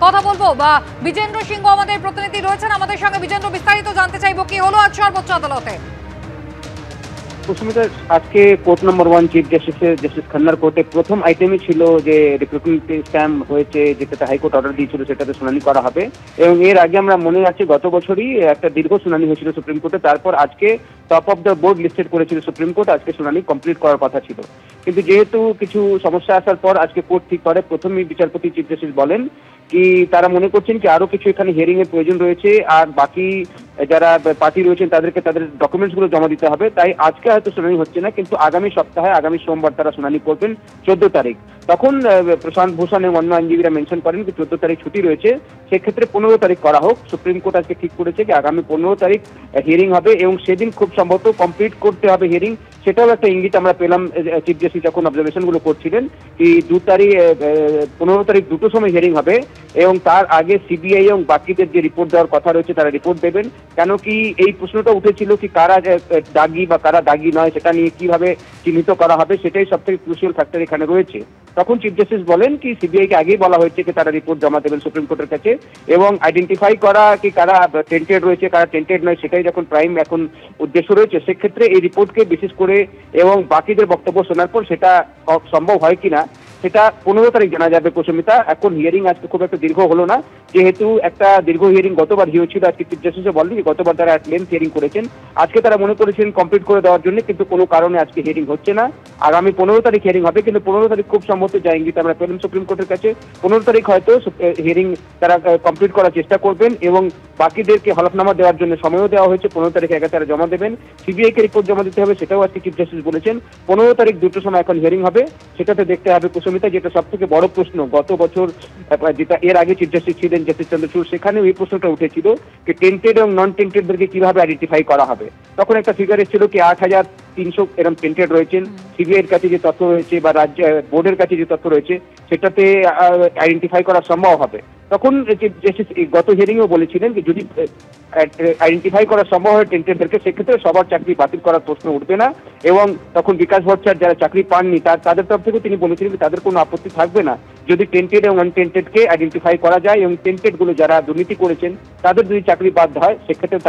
কথা বলবো বা বিজেন্দ্র সিংহ আমাদের প্রতিনিধি রয়েছেন আমাদের সঙ্গে। বিজেন্দ্র, বিস্তারিত জানতে চাইবো কি হলো আজ সর্বোচ্চ আদালতে। কুসুমিতা, আজকে কোর্ট নম্বর 1 চিফ জাস্টিস খান্নার কোর্টে প্রথম আইটেমই ছিল যে রিক্রুটমেন্ট স্ক্যাম হয়েছে, যেটাতে হাইকোর্ট অর্ডার দিয়েছিল সেটাতে শুনানি করা হবে। এবং এর আগে আমরা মনে আছে গত বছরই একটা দীর্ঘ শুনানি হয়েছিল সুপ্রিম কোর্টে, তারপর আজকে top of the board listed করেছিল সুপ্রিম কোর্ট, আজকে শুনানি কমপ্লিট করার কথা ছিল। কিন্তু যেহেতু কিছু সমস্যা আসার পর আজকে কোর্ট ঠিক করে, প্রথমেই বিচারপতি চিফ জাস্টিস বলেন কি তারা মনে করছেন কি আরো কিছু এখানে হিয়ারিং এর প্রয়োজন রয়েছে, আর বাকি যারা পার্টি রয়েছেন তাদেরকে তাদের ডকুমেন্টস গুলো জমা দিতে হবে। তাই আজকে হয়তো শুনানি হচ্ছে না, কিন্তু আগামী সপ্তাহে আগামী সোমবার তারা শুনানি করবেন 14 তারিখ। তখন প্রশান্ত ভূষণ এবং অন্য আইনজীবীরা মেনশন করেন যে 14 তারিখ ছুটি রয়েছে, সেক্ষেত্রে 15 তারিখ করা হোক। সুপ্রিম কোর্ট আজকে ঠিক করেছে যে আগামী 15 তারিখ হিয়ারিং হবে এবং সেদিন খুব সম্ভবত কমপ্লিট করতে হবে হিয়ারিং। সেটাও একটা ইঙ্গিত আমরা পেলাম চিফ জাস্টিস যখন অবজারভেশন গুলো করছিলেন কি 15 তারিখ দুটোর সময় হিয়ারিং হবে এবং তার আগে সিবিআই এবং বাকিদের যে রিপোর্ট দেওয়ার কথা রয়েছে তারা রিপোর্ট দেবেন। কেন কি এই প্রশ্নটা উঠেছিল কি কারা দাগি বা কারা দাগি নয় সেটা নিয়ে কিভাবে চিহ্নিত করা হবে, সেটাই সব থেকে ক্রুশিয়াল ফ্যাক্টর এখানে রয়েছে। তখন চিফ জাস্টিস বলেন কি সিবিআই কে আগেই বলা হয়েছে কি তারা রিপোর্ট জমা দেবেন সুপ্রিম কোর্টের কাছে, এবং আইডেন্টিফাই করা কি কারা টেন্টেড রয়েছে কারা টেন্টেড নয় সেটাই যখন প্রাইম এখন উদ্দেশ্য রয়েছে, সেক্ষেত্রে এই রিপোর্টকে বিশেষ করে এবং বাকিদের বক্তব্য শোনার পর সেটা সম্ভব হয় কিনা সেটা 15 তারিখ জানা যাবে। কুসুমিতা, এখন হিয়ারিং আজকে খুব একটা দীর্ঘ হলো না, যেহেতু একটা দীর্ঘ হিয়ারিং গতবার হয়েছিল। আজকে চিফ জাস্টিসও বলেন গতবার তারা লেন্থ হিয়ারিং করেছেন, আজকে তারা মনে করেছেন কমপ্লিট করে দেওয়ার জন্য, কিন্তু কোনো কারণে আজকে হিয়ারিং হচ্ছে না। আগামী 15 তারিখ হিয়ারিং হবে, কিন্তু 15 তারিখ খুব সম্ভবত যা ইঙ্গিত আমরা পেলাম সুপ্রিম কোর্টের কাছে 15 তারিখ হয়তো হিয়ারিং তারা কমপ্লিট করার চেষ্টা করবেন এবং বাকিদেরকে হলফনামা দেওয়ার জন্য সময়ও দেওয়া হয়েছে। 15 তারিখে আগে তারা জমা দেবেন, সিবিআই কে রিপোর্ট জমা দিতে হবে, সেটাও আজকে চিফ জাস্টিস বলেছেন। 15 তারিখ দুটোর সময় এখন হিয়ারিং হবে, সেটাতে দেখতে হবে কুসুমিতা, যেটা সব থেকে বড় প্রশ্ন গত বছর যেটা এর আগে চিফ জাস্টিস ছিলেন জাস্টিস চন্দ্রচূড়, সেখানে এই প্রশ্নটা উঠেছিল যে টেন্টেড এবং নন টেন্টেডদেরকে কিভাবে আইডেন্টিফাই করা হবে। তখন একটা ফিগার এসেছিল কি 8300 এরকম টেন্টেড রয়েছেন, সিবিআই এর কাছে যে তথ্য রয়েছে বা রাজ্য বোর্ডের কাছে যে তথ্য রয়েছে সেটাতে আইডেন্টিফাই করা সম্ভব হবে। তখন গত হিয়ারিংও বলেছিলেন যে যদি আইডেন্টিফাই করা সম্ভব হয় টেন্টেডদেরকে, সেক্ষেত্রে সবার চাকরি বাতিল করার প্রশ্ন উঠবে না। এবং তখন বিকাশ ভট্টাচার্য যারা চাকরি পাননি তাদের তরফ থেকে তিনি বলেছিলেন যে তাদের কোনো আপত্তি থাকবে না যদি টেন্টেড এবং আনটেন্টেডকে আইডেন্টিফাই করা যায়, এবং টেন্টেড গুলো যারা দুর্নীতি করেছেন তাদের যদি চাকরি বাদ হয় সেক্ষেত্রে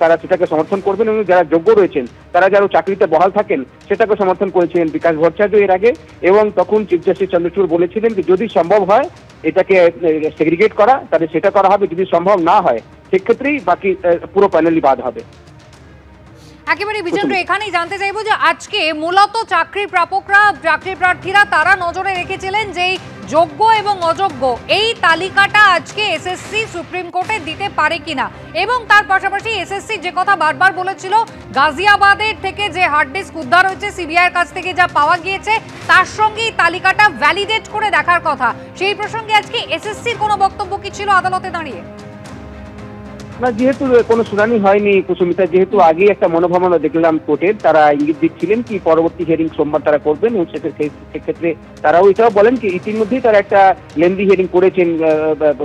তারা সেটাকে সমর্থন করবেন, এবং যারা যোগ্য রয়েছেন তারা যারা চাকরিতে বহাল থাকেন সেটাকে সমর্থন করেছিলেন বিকাশ ভট্টাচার্য এর আগে। এবং তখন চিফ জাস্টিস চন্দ্রচূড় বলেছিলেন যে যদি সম্ভব হয় এটাকে সেগ্রিগেট করা তাহলে সেটা করা হবে, যদি সম্ভব না হয় সেক্ষেত্রেই বাকি পুরো প্যানেলই বাদ হবে। একেবারে বিজেন্দ্র, এখানেই জানতে চাইবো যে আজকে মূলত চাকরি প্রাপকরা চাকরি প্রার্থীরা তারা নজরে রেখেছিলেন যে যোগ্য এবং অযোগ্য এই তালিকাটা আজকে এসএসসি সুপ্রিম কোর্টে দিতে পারে কিনা, এবং তার পাশাপাশি এসএসসি যে কথা বারবার বলেছিল গাজিয়াবাদের থেকে যে হার্ড ডিস্ক উদ্ধার হয়েছে সিবিআই এর কাছ থেকে যা পাওয়া গিয়েছে তার সঙ্গে এই তালিকাটা ভ্যালিডেট করে দেখার কথা, সেই প্রসঙ্গে আজকে এসএসসির কোনো বক্তব্য কি ছিল আদালতে দাঁড়িয়ে? না, যেহেতু কোনো শুনানি হয়নি কুসুমিতা, যেহেতু আগে একটা মনোভাবনা দেখলাম কোর্টের, তারা ইঙ্গিত দিচ্ছিলেন কি পরবর্তী হিয়ারিং সোমবার তারা করবেন, এবং সেক্ষেত্রে তারাও এটাও বলেন কি ইতিমধ্যেই তারা একটা লেন্দি হিয়ারিং করেছেন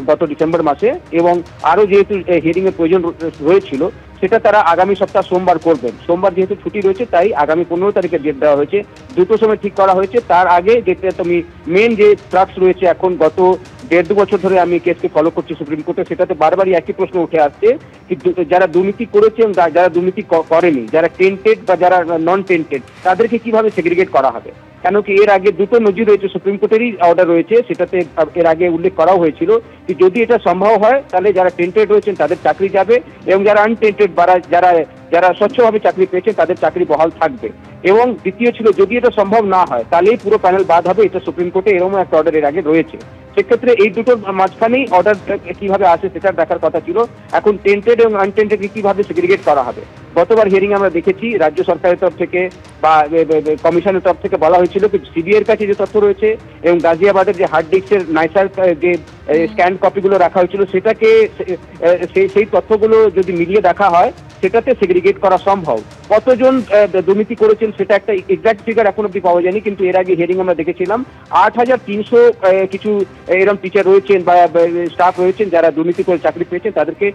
গত ডিসেম্বর মাসে, এবং আরো যেহেতু হিয়ারিং এর প্রয়োজন হয়েছিল সেটা তারা আগামী সপ্তাহ সোমবার করবেন। সোমবার যেহেতু ছুটি রয়েছে তাই আগামী 15 তারিখে ডেট দেওয়া হয়েছে, দুটো সময় ঠিক করা হয়েছে। তার আগে যেটা তুমি মেন যে ট্রাক্স রয়েছে এখন গত 1.5-2 বছর ধরে আমি কেসকে ফলো করছি সুপ্রিম কোর্টে, সেটাতে বারবারই একই প্রশ্ন উঠে আসছে কিন্তু যারা দুর্নীতি করেছে এবং যারা দুর্নীতি করেনি, যারা টেন্টেড বা যারা নন টেন্টেড তাদেরকে কিভাবে সেগ্রিগেট করা হবে। কেন কি এর আগে দুটো নজির রয়েছে, সুপ্রিম কোর্টেরই অর্ডার রয়েছে, সেটাতে এর আগে উল্লেখ করাও হয়েছিল যে যদি এটা সম্ভব হয় তাহলে যারা টেন্টেড রয়েছেন তাদের চাকরি যাবে, এবং যারা আনটেন্টেড বা যারা স্বচ্ছভাবে চাকরি পেয়েছেন তাদের চাকরি বহাল থাকবে। এবং দ্বিতীয় ছিল যদি এটা সম্ভব না হয় তাহলেই পুরো প্যানেল বাদ হবে, এটা সুপ্রিম কোর্টে এরকম একটা অর্ডার এর আগে রয়েছে। সেক্ষেত্রে এই দুটোর মাঝখানেই অর্ডার কিভাবে আসে সেটা দেখার কথা ছিল। এখন টেন্টেড এবং আনটেন্টেড কিভাবে সেগ্রিগেট করা হবে। গতবার হিয়ারিং আমরা দেখেছি রাজ্য সরকারের তরফ থেকে বা কমিশনের তরফ থেকে বলা হয়েছিল যে সিবিআই এর কাছে যে তথ্য রয়েছে এবং গাজিয়াবাদের যে হার্ড ডিস্কের নাইসার যে স্ক্যান কপিগুলো রাখা হয়েছিল সেটাকে সেই তথ্যগুলো যদি মিলিয়ে দেখা হয় সেটাতে সেগ্রিগেট করা সম্ভব। কতজন দুর্নীতি করেছেন সেটা একটা এক্সাক্ট ফিগার এখন অব্দি পাওয়া যায়নি, কিন্তু এর আগে হিয়ারিং আমরা দেখেছিলাম 8300 কিছু এরকম টিচার রয়েছেন বা স্টাফ রয়েছেন যারা দুর্নীতি করে চাকরি পেয়েছেন, তাদেরকে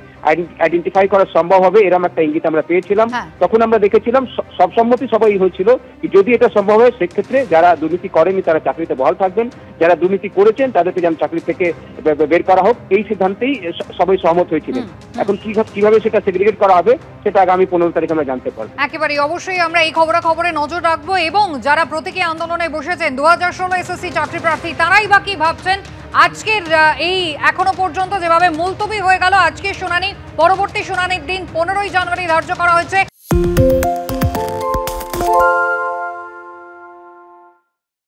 আইডেন্টিফাই করা সম্ভব হবে এরকম একটা ইঙ্গিত আমরা পেয়েছিলাম। তখন আমরা দেখেছিলাম সব সম্মতি সবাই হয়েছিল ছিল যদি এটা সম্ভব হয় সেক্ষেত্রে যারা দুর্নীতি করেনি তারা চাকরিতে বহাল থাকবেন, যারা দুর্নীতি করেছেন তাদেরকে যেন চাকরি থেকে বের করা হোক, এই সিদ্ধান্তেই সবাই সহমত হয়েছিলেন। এখন কিভাবে সেটা সেগ্রিগেট করা হবে সেটা আগামী 15 তারিখ আমরা জানতে পারবো। একেবারে অবশ্যই আমরা এই খবরে নজর রাখবো এবং যারা প্রতীকী আন্দোলনে বসেছেন 2016 এসএসসি চাকরি প্রার্থী তারাই বা কি ভাবছেন। আজকের এই এখনো পর্যন্ত যেভাবে মুলতবি হয়ে গেল আজকের শুনানি, পরবর্তী শুনানির দিন 15ই জানুয়ারি ধার্য করা হয়েছে।